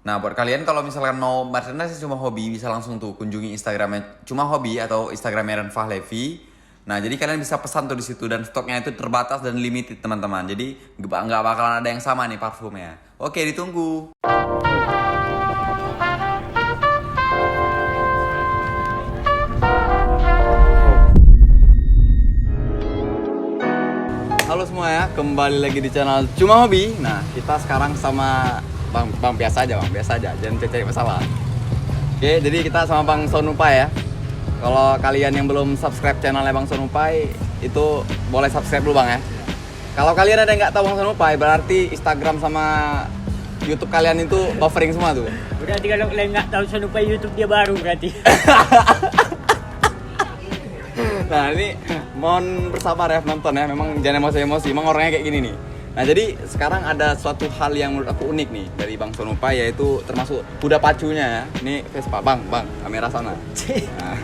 Nah, buat kalian kalau misalkan mau merchandise cuma hobi, bisa langsung tuh kunjungi Instagramnya cuma hobi atau Instagramnya Renfah Levi. Nah, jadi kalian bisa pesan tuh di situ dan stoknya itu terbatas dan limited teman-teman. Jadi nggak bakalan ada yang sama nih parfumnya. Oke, ditunggu. Halo semua ya, kembali lagi di channel Cuma Hobi. Nah, kita sekarang sama Bang biasa aja, jangan cari masalah. Oke, jadi kita sama Bang Sonupai ya. Kalau kalian yang belum subscribe channelnya Bang Sonupai, itu boleh subscribe dulu Bang ya. Kalau kalian ada yang nggak tahu Bang Sonupai, berarti Instagram sama YouTube kalian itu buffering semua tuh. Berarti kalau kalian nggak tahu Sonupai YouTube dia baru berarti. Nah ini mohon bersabar ya penonton ya, memang jangan emosi-emosi, memang orangnya kayak gini nih. Nah jadi sekarang ada suatu hal yang menurut aku unik nih dari Bang Sonupai, yaitu termasuk kuda pacunya ya. Ini Vespa, bang, kamera sana. Nah.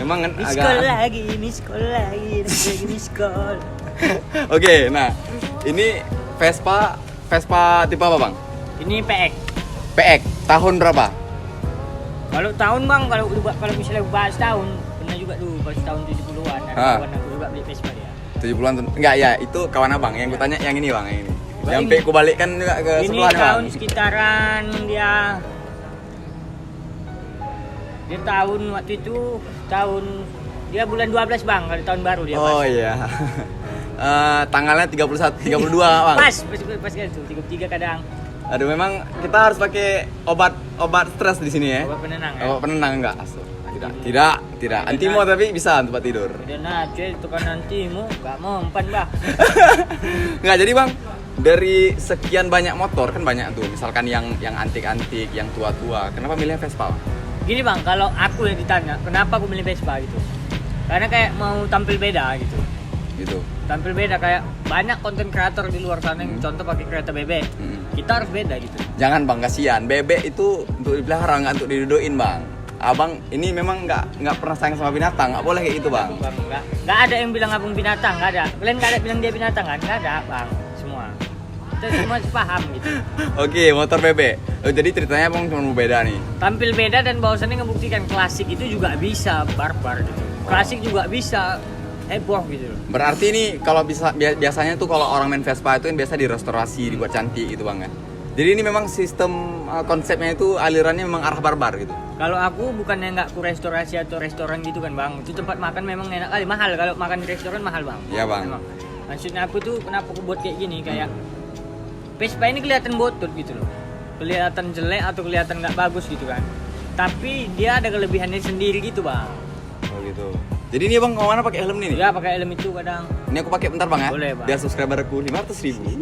Memang kan Miss call lagi. Oke, nah ini Vespa tipe apa Bang? Ini PX. PX, tahun berapa? Kalau tahun Bang, kalau misalnya bahas tahun, pernah juga dulu pas tahun 70-an ada kawan aku juga beli Vespa dia. 70-an enggak ya, itu kawan abang yang kutanya yang ini Bang, yang ini. Yang ku balikkan juga ke ini sebelah tahun Bang. sekitaran dia tahun waktu itu dia bulan 12 Bang, kalau tahun baru dia. Oh pas. iya. Tanggalnya 32 Bang. Pas kan itu 33 kadang. Aduh, memang kita harus pakai obat stres di sini ya. Obat penenang ya. Obat penenang enggak? Tidak. Antimo tapi bisa tempat tidur. Dan aja itu kan nantimu enggak mempan Bang. Enggak, jadi Bang, dari sekian banyak motor kan banyak tuh, misalkan yang antik-antik, yang tua-tua. Kenapa milih Vespa Bang? Gini Bang, kalau aku yang ditanya, kenapa aku milih Vespa gitu? Karena kayak mau tampil beda gitu. Gitu. Tampil beda, kayak banyak konten kreator di luar sana yang contoh pakai kereta bebek. Kita harus beda gitu. Jangan Bang, kasihan. Bebek itu untuk dipelihara, nggak untuk diduduin Bang. Abang ini memang nggak pernah sayang sama binatang, nggak boleh kayak gitu Bang. Nggak ada yang bilang abang binatang, nggak ada. Kalian nggak ada bilang dia binatang kan? Nggak ada Bang, semua. Kita semua paham gitu. Oke, motor bebek. Oh, jadi ceritanya Bang cuma mau beda nih. Tampil beda dan bahwasannya ngebuktikan klasik itu juga bisa barbar gitu. Klasik juga bisa heboh gitu. Berarti ini kalau biasanya tuh kalau orang main Vespa itu kan biasa direstorasi, dibuat cantik gitu Bang ya. Jadi ini memang sistem konsepnya itu alirannya memang arah barbar gitu. Kalau aku bukannya nggak ku restorasi atau restoran gitu kan Bang. Itu tempat makan memang enak kali, mahal. Kalau makan di restoran mahal Bang. Iya Bang. Memang. Maksudnya aku tuh kenapa aku buat kayak gini, kayak Vespa ini kelihatan botut gitu loh. Kelihatan jelek atau kelihatan nggak bagus gitu kan. Tapi dia ada kelebihannya sendiri gitu Bang. Oh gitu. Jadi ini Bang kemana pakai helm nih? Ya pakai helm itu kadang. Ini aku pakai bentar Bang ya. Boleh, Bang. Biar subscriber aku 500.000.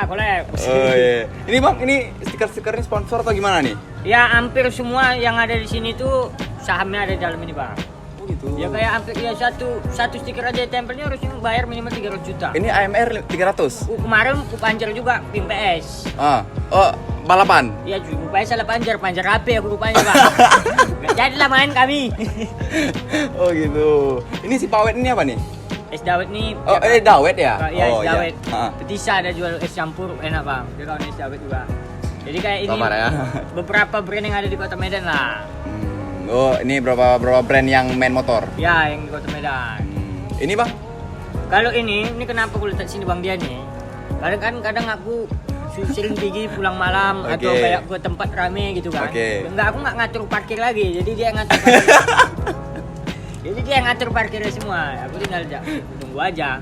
Kolek. Oh iya. Ini Bang, ini stiker-stikernya sponsor atau gimana nih? Ya hampir semua yang ada di sini tuh sahamnya ada di dalam ini Bang. Oh gitu. Ya kayak hampir ya satu stiker aja tempelnya harus bayar minimal 300 juta. Ini AMR 300. Kemarin aku panjar juga tim PS. Oh, balapan. Iya, rupanya salah panjar HP aku rupanya Bang. Nggak jadilah main kami. Oh gitu. Ini si Pawet ini apa nih? Es dawet nih. Oh, dawet ya? Iya, es Oh, dawet. Iya. Petisa ada jual es campur, enak Bang. Dia kawan es dawet juga. Jadi kayak ini Sabar ya. beberapa brand yang ada di Kota Medan lah. Oh, ini berapa brand yang main motor? Ya, yang di Kota Medan. Ini Bang? Kalau ini kenapa aku letak sini Bang dia nih? Kadang aku sering pergi pulang malam atau kayak ke tempat rame gitu kan. Aku nggak ngatur parkir lagi, jadi dia ngatur parkir. Jadi dia ngatur parkirnya semua. Aku tinggal tunggu aja.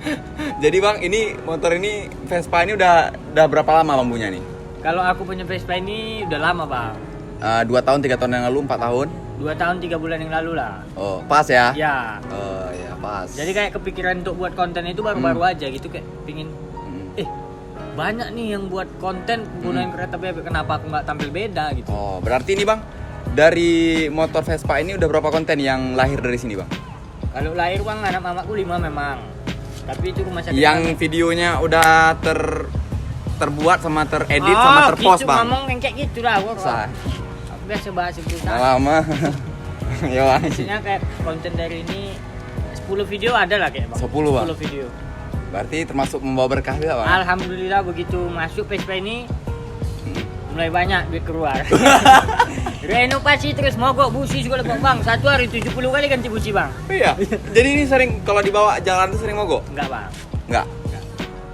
Jadi Bang, ini motor ini Vespa ini udah berapa lama Bang punya nih? Kalau aku punya Vespa ini udah lama Bang. 2 tahun, 3 tahun yang lalu, 4 tahun? 2 tahun 3 bulan yang lalu lah. Oh, pas ya? Ya. Oh ya, pas. Jadi kayak kepikiran untuk buat konten itu baru-baru aja gitu, kayak pingin banyak nih yang buat konten gunain kereta bebek, kenapa aku nggak tampil beda gitu. Oh, berarti ini Bang, dari motor Vespa ini udah berapa konten yang lahir dari sini Bang? Kalau lahir Bang, anak mamaku 5 memang. Tapi itu rumah sakit. Yang videonya udah terbuat sama teredit sama terpost gitu, bang. Ngomong yang kayak gitu lah gua. Sah. Aku biasa bahas itu. Lama. Ya bang. Maksudnya kayak konten dari ini 10 video ada lah kayak bang. 10 bang. 10 video. Berarti termasuk membawa berkah juga bang. Alhamdulillah begitu masuk Vespa ini mulai banyak duit keluar. Renovasi terus mogok busi juga lebih bang. Satu hari 70 kali ganti busi bang. Iya. Jadi ini sering kalau dibawa jalan tuh sering mogok? Enggak bang. Enggak.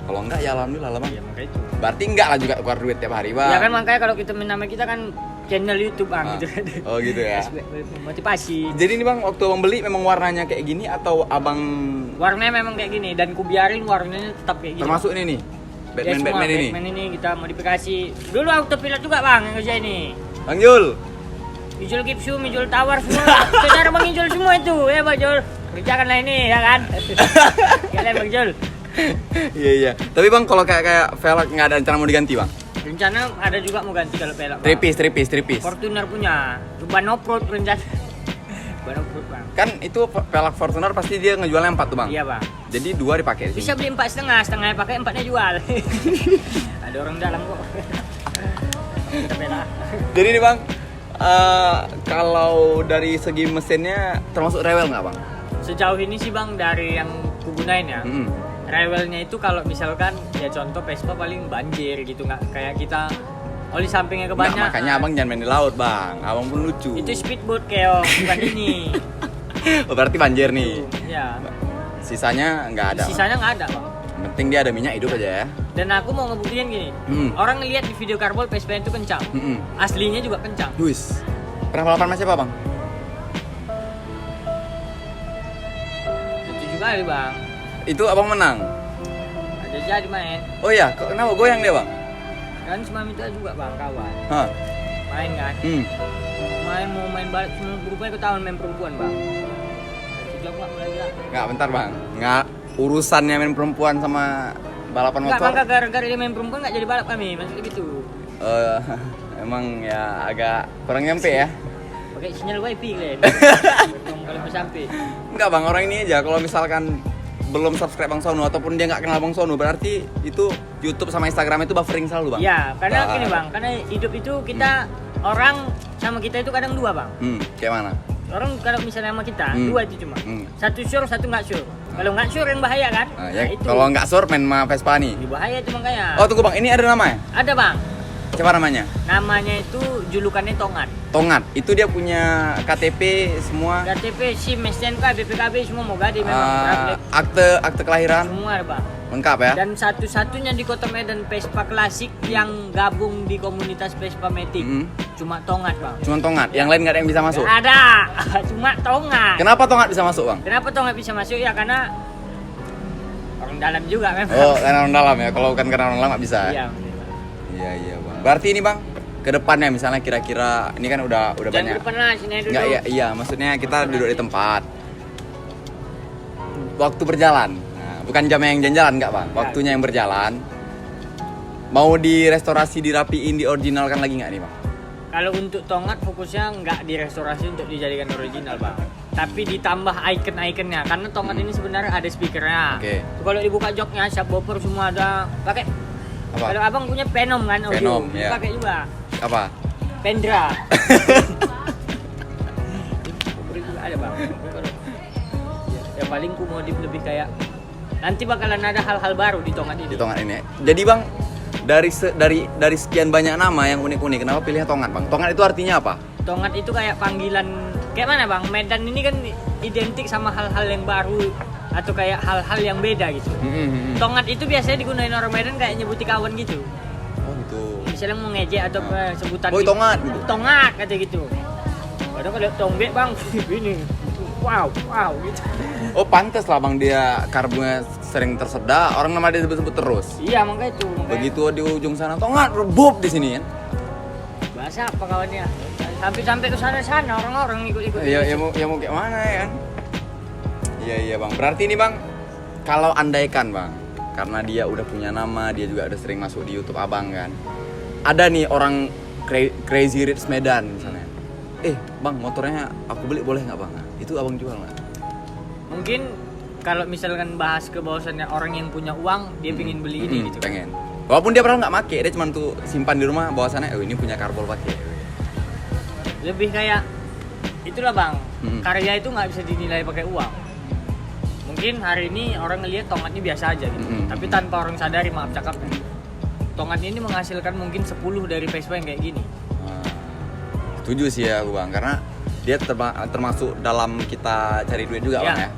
Kalau enggak ya alhamdulillah lah bang. Iya makanya itu. Berarti enggak lah juga keluar duit tiap hari bang. Ya kan makanya kalau kita nama kita kan channel YouTube bang gitu. Oh gitu ya. Motivasi. Jadi ini bang waktu abang beli memang warnanya kayak gini atau abang Warnanya memang kayak gini dan kubiarin warnanya tetap kayak gini. termasuk ini nih? Ya, semua Batman ini. Batman ini kita modifikasi. Dulu autopilot juga bang yang kerja ini. Bang Jul. Ijul Gipsum, Ijul Tawar semua. Saudara Bang Ijul semua itu ya Bang Jul. Kerjakanlah ini ya kan. Kalian Bang Jul. Iya iya. Tapi bang kalau kayak velg nggak ada rencana mau diganti bang? Rencana ada juga mau ganti kalau pelak. Bang. Tripis. Fortuner punya. Ban off-road rencana. Ban off-road bang. Kan itu velg Fortuner pasti dia ngejualnya 4 tuh bang. Iya bang. Jadi 2 dipakai di sini. Bisa beli 4,5, setengahnya pakai 4-nya jual. Ada orang dalam kok. Kita pelak. Jadi ini bang, kalau dari segi mesinnya termasuk rewel nggak bang? Sejauh ini sih bang dari yang kugunain ya. Mm-mm. Rewelnya itu kalau misalkan ya contoh Vespa paling banjir gitu nggak kayak kita oli sampingnya Nggak, kebanyakan. makanya abang jangan main di laut bang, abang pun lucu. Itu speedboat keong bukan ini. Oh, berarti banjir nih. Ya. Sisanya nggak ada. Sisanya nggak ada bang. Yang penting dia ada minyak hidup aja ya. Dan aku mau ngebuktiin gini. Orang ngeliat di video karbol Vespa itu kencang. Aslinya juga kencang. Wis. Pernah balapan sama siapa bang? 7 kali bang. Itu abang menang. Ada jadi main. Oh iya, kenapa goyang dia bang? Kan semalam itu juga bang kawan. Hah? Main kan. Mau main balik semua berupanya ketahuan main perempuan bang. Tiga nggak mulai gila. Nggak, bentar bang. Nggak urusannya main perempuan sama balapan Nggak motor. bang, gara-gara dia main perempuan nggak jadi balap kami, maksudnya gitu. Emang ya agak kurang nyampe ya. Pakai sinyal wifi kalian. Kalau mau sampai. Enggak bang, orang ini aja kalau misalkan belum subscribe Bang Sonu ataupun dia nggak kenal Bang Sonu, berarti itu YouTube sama Instagram itu buffering selalu bang. Iya, karena gini bang, karena hidup itu kita orang sama kita itu kadang dua bang. Kayak mana? Orang kalau misalnya sama kita dua itu cuma. Satu sure, satu nggak sure. Kalau nggak sure yang bahaya kan? Nah, ya, itu. kalau nggak sure main sama Vespa nih. Ini bahaya itu makanya. Oh tunggu bang, ini ada nama ya? Ada bang. Siapa namanya? Namanya itu julukannya Tongat. Tongat. Itu dia punya KTP semua. KTP, SIM, STNK, BPKB semua mau gade memang. Akte kelahiran Semua ada bang. lengkap ya. Dan satu-satunya di Kota Medan Vespa klasik yang gabung di komunitas Vespa Matic. Cuma Tongat bang. Cuma Tongat. Yang lain nggak ada yang bisa masuk. Nggak ada. Cuma Tongat. Kenapa Tongat bisa masuk bang? Kenapa Tongat bisa masuk ya karena orang dalam juga memang. Oh karena orang dalam ya. Kalau bukan karena orang dalam nggak bisa. Iya. Iya bang. Berarti ini bang kedepannya misalnya kira-kira ini kan udah Jangan banyak. ke depan lah, sini dulu. Enggak, iya, maksudnya kita duduk di tempat. Waktu berjalan. Nah, bukan jamnya yang jalan-jalan enggak, Bang. Waktunya yang berjalan. Mau direstorasi, dirapiin, dioriginalkan lagi enggak nih, Bang? Kalau untuk Tongat fokusnya nggak direstorasi untuk dijadikan original bang, tapi ditambah icon-iconnya karena Tongat ini sebenarnya ada speakernya. Oke. Kalau dibuka joknya, subwoofer semua ada. Pakai. Apa? Kalau abang punya Venom kan audio, Venom, ya. pakai juga. Apa? Pendra. Ada bang. Ya paling ku modif lebih kayak nanti bakalan ada hal-hal baru di Tongat ini. Di Tongat ini. Jadi, Bang, dari sekian banyak nama yang unik-unik, kenapa pilihnya Tongat, Bang? Tongat itu artinya apa? Tongat itu kayak panggilan kayak mana bang? Medan ini kan identik sama hal-hal yang baru atau kayak hal-hal yang beda gitu. Tongat itu biasanya digunain orang Medan kayak nyebuti kawan gitu. Oh gitu. Misalnya mau ngejek atau sebutan Boy gitu. Tongat gitu. Tongat kata gitu. Padahal kalau tombek bang, gini. Wow gitu. Oh pantes lah Bang dia karbonnya sering tersedak, orang nama dia sebut-sebut terus. Iya makanya itu. Begitu di ujung sana Tongat rebub di sini kan. Bahasa apa kawannya? Sampai ke sana orang-orang ikut-ikut. Ya mau kayak mana ya kan? Iya Bang. Berarti ini Bang, kalau andaikan Bang, karena dia udah punya nama, dia juga udah sering masuk di YouTube Abang kan. Ada nih orang Crazy Rich Medan misalnya. Bang motornya aku beli boleh nggak Bang? Itu Abang jual nggak? Mungkin kalau misalkan bahas ke bahwasannya orang yang punya uang dia pingin beli ini gitu. Pengen. Walaupun dia pernah nggak make, dia cuma tuh simpan di rumah bahwasannya, oh ini punya karbol pakai. Lebih kayak itulah bang, karya itu nggak bisa dinilai pakai uang. Mungkin hari ini orang ngelihat tongkat ini biasa aja gitu, tapi tanpa orang sadari, maaf cakapnya, tongkat ini menghasilkan mungkin 10 dari Vespa yang kayak gini. Setuju sih ya bang, karena dia termasuk dalam kita cari duit juga bang ya.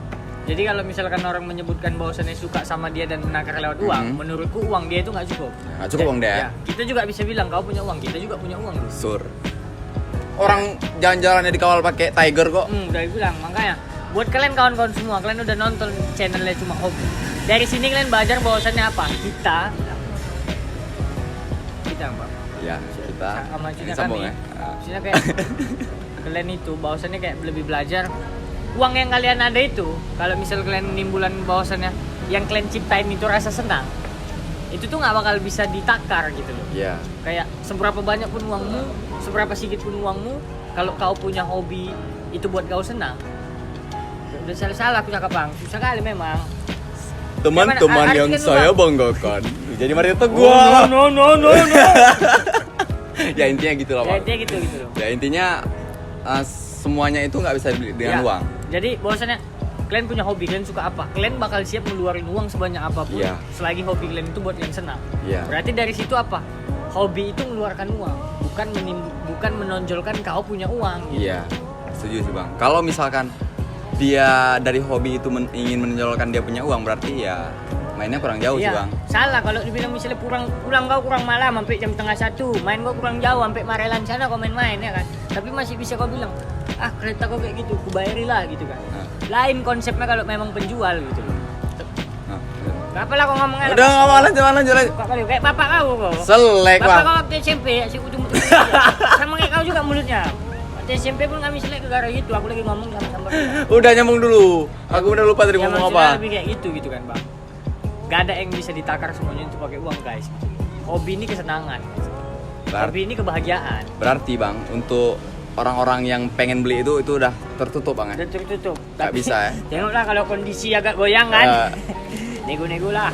Jadi kalau misalkan orang menyebutkan bahwasannya suka sama dia dan menakar lewat uang, menurutku uang dia itu nggak cukup. Nggak cukup bang dia. Ya, kita juga bisa bilang kau punya uang, kita juga punya uang. Sur. Orang jalan-jalannya dikawal pakai Tiger kok. Udah bilang, makanya buat kalian kawan-kawan semua, kalian udah nonton channelnya Cuma Hobi. Dari sini kalian belajar bahwasannya apa? Kita bang. Ya, kita. Sama Cina sambung kami. ya. Cina kayak kalian itu bahwasannya kayak lebih belajar uang yang kalian ada itu. Kalau misal kalian nimbulan bahwasannya yang kalian ciptain itu rasa senang, itu tuh nggak bakal bisa ditakar gitu loh. Iya. Kayak seberapa banyak pun uangmu, seberapa sedikit pun uangmu, kalau kau punya hobi itu buat kau senang, udah salah aku cakap bang, susah kali memang. Teman-teman yang saya banggakan. Jadi mari kita gua. No. Ya intinya gitu loh bang. Ya intinya gitu loh. Ya intinya semuanya itu nggak bisa dibeli dengan uang. Jadi bahwasannya kalian punya hobi, kalian suka apa, kalian bakal siap ngeluarin uang sebanyak apapun selagi hobi kalian itu buat kalian senang. Berarti dari situ apa? Hobi itu mengeluarkan uang, bukan menonjolkan kau punya uang gitu. Iya, setuju sih bang. Kalau misalkan dia dari hobi itu ingin menonjolkan dia punya uang, berarti ya mainnya kurang jauh sih bang. Salah kalau dibilang misalnya pulang kau kurang malam sampai jam 12:30, main kau kurang jauh sampai Marelan sana kau main-main ya kan. Tapi masih bisa kau bilang, kereta kau kayak gitu, kubayarilah gitu kan. Lain konsepnya kalau memang penjual gitu loh. Gak apalah kau ngomongnya. Udah nggak mau lanjut. Kayak bapak kau. Selek bapak bang. Bapak kau waktu SMP si ujung-ujung. Sama kayak kau juga mulutnya. Waktu SMP pun kami selek ke gara gitu. Aku lagi ngomong sama Udah nyambung dulu. Aku udah lupa tadi ngomong apa. Lebih kayak gitu kan bang. Gak ada yang bisa ditakar semuanya itu pakai uang guys. Hobi ini kesenangan. Hobi ini kebahagiaan. Berarti bang, untuk orang-orang yang pengen beli itu udah tertutup bang ya? Udah tertutup. Gak bisa ya? Tengoklah kalau kondisi agak goyang kan. Nego-nego lah.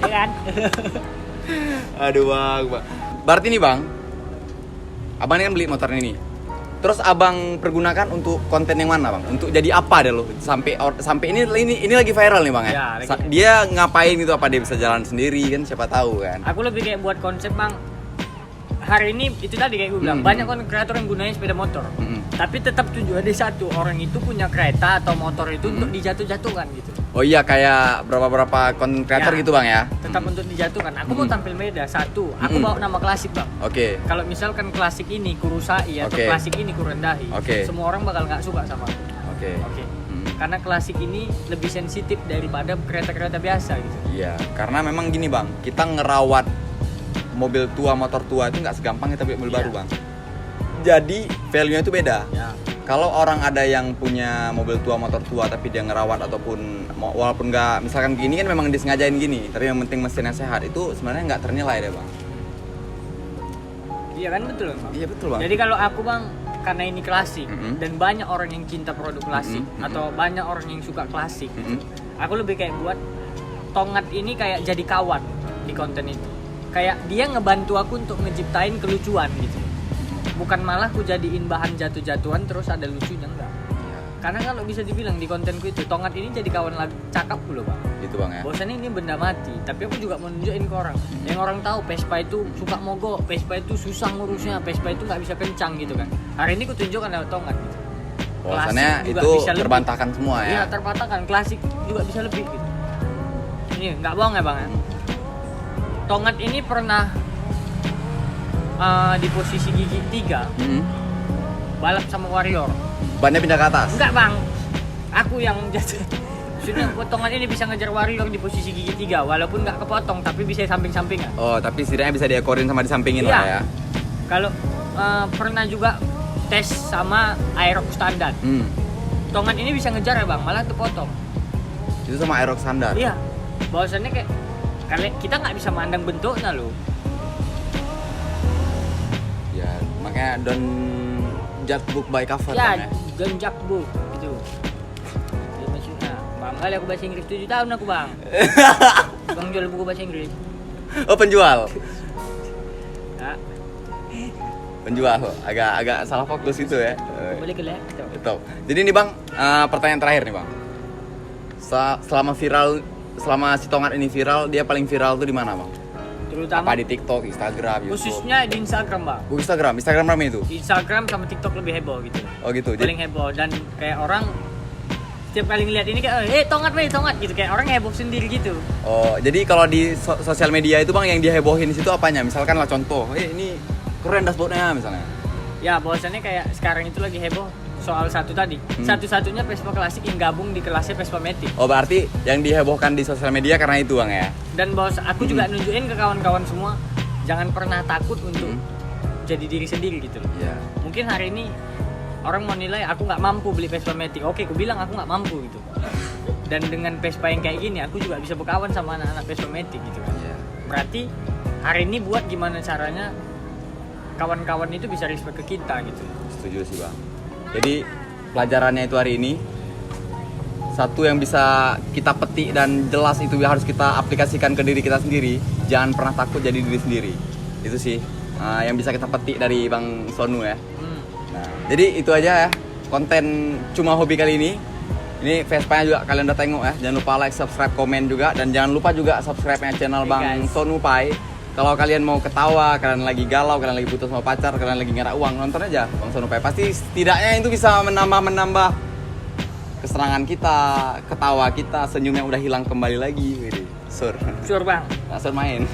Ya kan? Aduh bang. Berarti nih bang, abang ini kan beli motor ini. Terus abang pergunakan untuk konten yang mana bang? Untuk jadi apa deh lo? Sampai ini lagi viral nih bang ya? Dia ngapain gitu? Apa dia bisa jalan sendiri kan? Siapa tahu kan? Aku lebih kayak buat konsep bang. Hari ini itu tadi kayak gue bilang, banyak konten kreator yang gunanya sepeda motor. Tapi tetap tujuannya satu, orang itu punya kereta atau motor itu untuk dijatuh-jatuhkan gitu. Oh iya, kayak berapa konten kreator gitu bang ya? Tetap untuk dijatuhkan. Aku mau tampil beda. Satu, aku bawa nama klasik bang. Oke. Kalau misalkan klasik ini kurusai atau klasik ini kurendahi, semua orang bakal nggak suka sama aku. Oke. Karena klasik ini lebih sensitif daripada kereta-kereta biasa gitu. Iya, karena memang gini bang, kita ngerawat mobil tua, motor tua itu nggak segampang kita beli mobil baru bang. Jadi value-nya itu beda. Kalau orang ada yang punya mobil tua, motor tua tapi dia ngerawat ataupun walaupun nggak, misalkan gini kan memang disengajain gini, tapi yang penting mesinnya sehat, itu sebenarnya nggak ternilai deh bang. Iya kan, betul bang? Iya betul bang. Jadi kalau aku bang, karena ini klasik dan banyak orang yang cinta produk klasik atau banyak orang yang suka klasik, aku lebih kayak buat Tongat ini kayak jadi kawan di konten itu. Kayak dia ngebantu aku untuk ngeciptain kelucuan gitu. Bukan malah ku jadiin bahan jatuh-jatuhan terus ada lucunya, enggak. Karena kalau bisa dibilang di kontenku itu Tongat ini jadi kawan lagi cakap dulu bang. Gitu bang ya. Bosannya ini benda mati, tapi aku juga mau nunjukin ke orang. Yang orang tahu Vespa itu suka mogok, Vespa itu susah ngurusnya, Vespa itu nggak bisa kencang gitu kan. Hari ini ku tunjukkan lewat Tongat gitu. Bosannya itu terbantahkan semua ya. Iya terbantahkan, klasik juga bisa lebih gitu. Ini nggak bohong ya bang ya. Tongat ini pernah di posisi gigi 3 balap sama Warrior. Bannya pindah ke atas? Enggak bang, aku yang jatuh. Maksudnya Tongat ini bisa ngejar Warrior di posisi gigi 3 walaupun nggak kepotong tapi bisa samping-sampingan. Oh tapi setidaknya bisa diekorin sama disampingin lah ya. Kalau pernah juga tes sama Aerox standar. Tongat ini bisa ngejar ya bang, malah kepotong. Itu sama Aerox standar? Iya, bahwasannya kayak kita nggak bisa mandang bentuknya loh. Ya makanya don't judge book by cover ya, kan ya. Don't judge book gitu. Ya, maksudnya Kali aku bahasa Inggris 7 tahun aku bang. Bang jual buku bahasa Inggris. Oh penjual. Nah, Penjual. Agak salah fokus gitu ya. boleh ke lihat. Betul. Jadi nih bang, pertanyaan terakhir nih bang. Selama si Tongat ini viral, dia paling viral tuh di mana bang? Terutama Apa di TikTok, Instagram, YouTube? khususnya di Instagram bang. Oh, Instagram ramai itu. Di Instagram sama TikTok lebih heboh gitu. Oh gitu. Paling heboh dan kayak orang setiap kali ngeliat ini kayak tongat gitu, kayak orang heboh sendiri gitu. Oh, jadi kalau di sosial media itu bang yang dihebohin di situ apanya? Misalkan lah contoh, ini keren dashboardnya misalnya. Ya bahwasannya kayak sekarang itu lagi heboh soal satu tadi. Satu-satunya Vespa klasik yang gabung di kelasnya Vespa Matic. Oh berarti yang dihebohkan di sosial media karena itu bang ya? Dan bos aku juga nunjukin ke kawan-kawan semua, jangan pernah takut untuk jadi diri sendiri gitu loh. Iya. Mungkin hari ini orang mau nilai aku nggak mampu beli Vespa Matic. Oke, aku bilang aku nggak mampu gitu. Dan dengan Vespa yang kayak gini, aku juga bisa berkawan sama anak-anak Vespa Matic gitu kan. Iya. Berarti hari ini buat gimana caranya kawan-kawan itu bisa respect ke kita gitu. Setuju sih bang. Jadi pelajarannya itu hari ini satu yang bisa kita petik dan jelas itu harus kita aplikasikan ke diri kita sendiri. Jangan pernah takut jadi diri sendiri. Itu sih yang bisa kita petik dari Bang Sonu ya. Nah, jadi itu aja ya konten Cuma Hobi kali ini. Ini Vespa-nya juga kalian udah tengok ya. Jangan lupa like, subscribe, komen juga. Dan jangan lupa juga subscribe-nya channel Bang Sonu Pai. Kalau kalian mau ketawa, kalian lagi galau, kalian lagi putus sama pacar, kalian lagi ngerak uang, nonton aja Bang Sonu Pai. Pasti setidaknya itu bisa menambah kesenangan kita, ketawa kita, senyum yang udah hilang kembali lagi. Sur bang. Langsung main.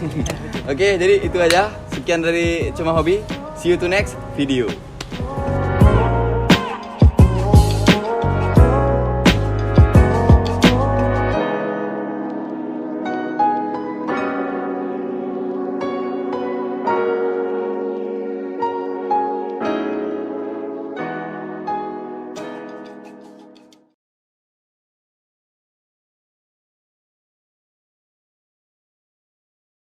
Oke, jadi itu aja. Sekian dari Cuma Hobi. See you to next video.